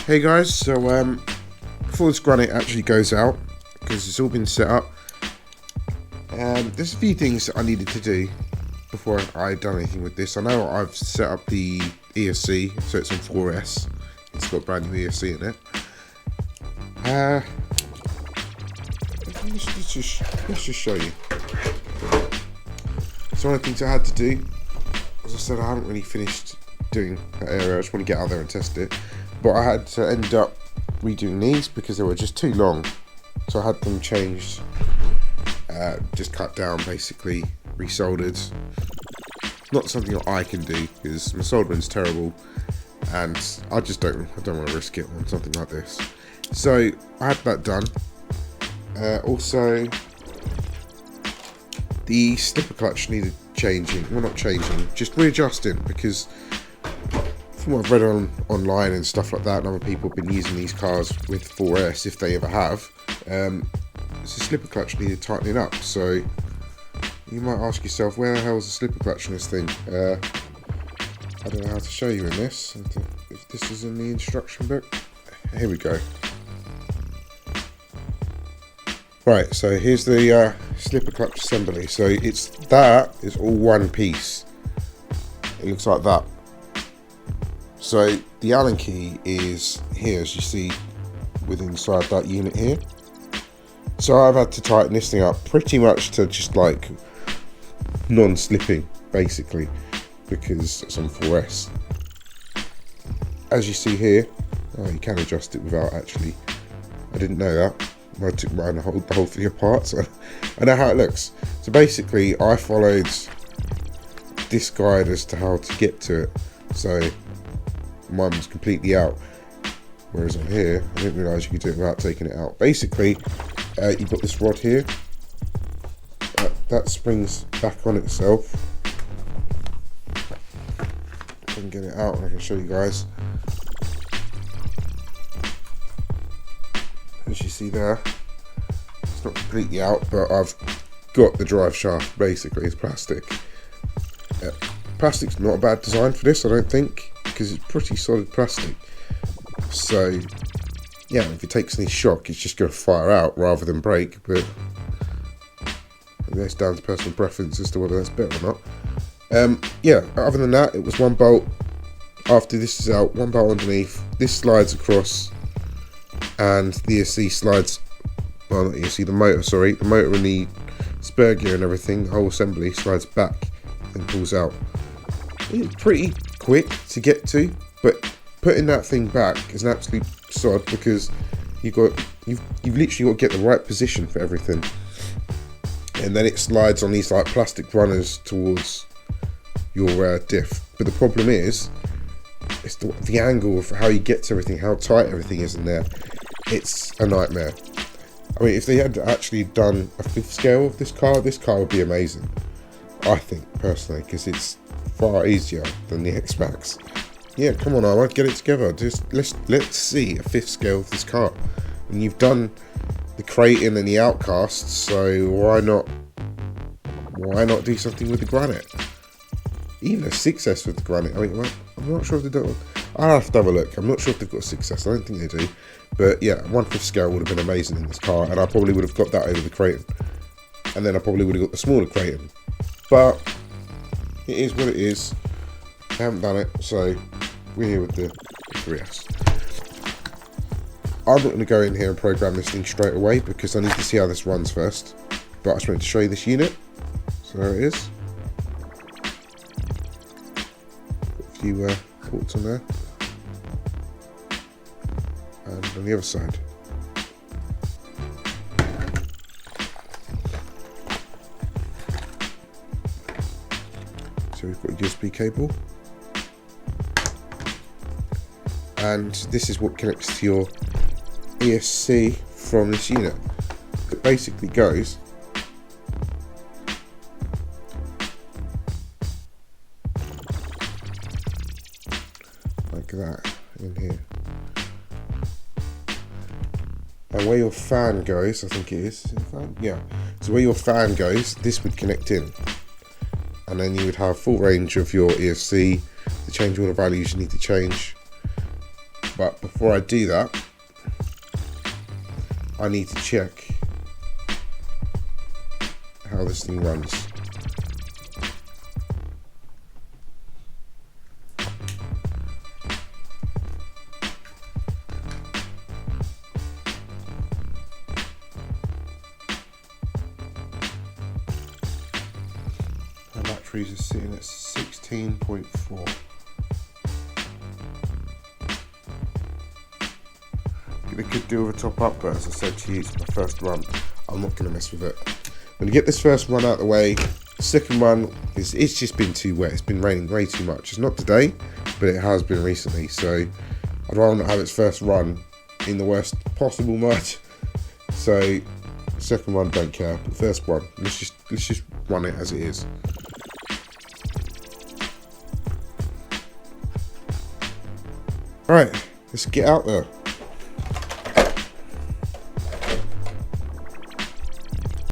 Hey guys, so before this Granite actually goes out, because it's all been set up, there's a few things that I needed to do before I done anything with this. I know I've set up the ESC, so it's on 4S. It's got brand new ESC in it. Let's just show you. So one of the things I had to do, as I said, I haven't really finished doing that area. I just want to get out there and test it. But I had to end up redoing these because they were just too long. So I had them changed, just cut down, basically resoldered. Not something that I can do because my soldering's terrible, and I don't want to risk it on something like this. So I had that done. Also, the slipper clutch needed changing. Well, not changing, just readjusting, because from what I've read online and stuff like that, and other people have been using these cars with 4S, if they ever have, the slipper clutch needed tightening up. So you might ask yourself, where the hell is the slipper clutch in this thing? I don't know how to show you in this. If this is in the instruction book. Here we go. Right, so here's the slipper clutch assembly. So it's all one piece. It looks like that. So the Allen key is here, as you see, within inside that unit here. So I've had to tighten this thing up pretty much to just like non-slipping, basically, because it's on 4S. As you see here, you can adjust it without actually. I didn't know that. I took the whole thing apart, so I know how it looks. So basically, I followed this guide as to how to get to it. So mine was completely out, whereas on here I didn't realise you could do it without taking it out. Basically, you've got this rod here that springs back on itself. I can get it out and I can show you guys. As you see there, it's not completely out, but I've got the drive shaft. Basically, it's plastic. Plastic's not a bad design for this, I don't think, because it's pretty solid plastic. So yeah, if it takes any shock, it's just going to fire out rather than break. But that's down to personal preference as to whether that's better or not. Yeah, other than that, it was one bolt. After this is out, one bolt underneath. This slides across, and the ESC slides. Well, not ESC, the motor and the spur gear and everything. The whole assembly slides back and pulls out. It's pretty quick to get to, but putting that thing back is an absolute sod, because you've literally got to get the right position for everything, and then it slides on these like plastic runners towards your diff. But the problem is, it's the angle of how you get to everything, how tight everything is in there. It's a nightmare. I mean, if they had actually done a 5th scale of this car would be amazing, I think, personally, because it's far easier than the X-Max. Yeah, come on, Armour, get it together. Just let's see a 5th scale of this car. And you've done the Creighton and the Outcast, so why not do something with the Granite? Even a 6S with the Granite. I mean, I'm not sure if they do. I'll have to have a look. I'm not sure if they've got a 6S. I don't think they do. But yeah, 1/5 scale would have been amazing in this car, and I probably would have got that over the Creighton. And then I probably would have got the smaller Creighton. But it is what it is. I haven't done it, so we're here with the 3S. I'm not going to go in here and program this thing straight away, because I need to see how this runs first. But I just wanted to show you this unit. So there it is. Got a few ports on there. And on the other side. So we've got a USB cable. And this is what connects to your ESC from this unit. It basically goes like that in here. And where your fan goes, I think it is the fan? Yeah. So where your fan goes, this would connect in. And then you would have full range of your ESC to change all the values you need to change. But before I do that, I need to check how this thing runs. My batteries are sitting at 16.4. Get a good deal of a top up, but as I said to you, it's my first run. I'm not going to mess with it. I'm going to get this first one out of the way. The second one is, it's just been too wet. It's been raining way too much. It's not today, but it has been recently. So I'd rather not have its first run in the worst possible mud. So second one, don't care. But the first one, let's just run it as it is. Right, let's get out there.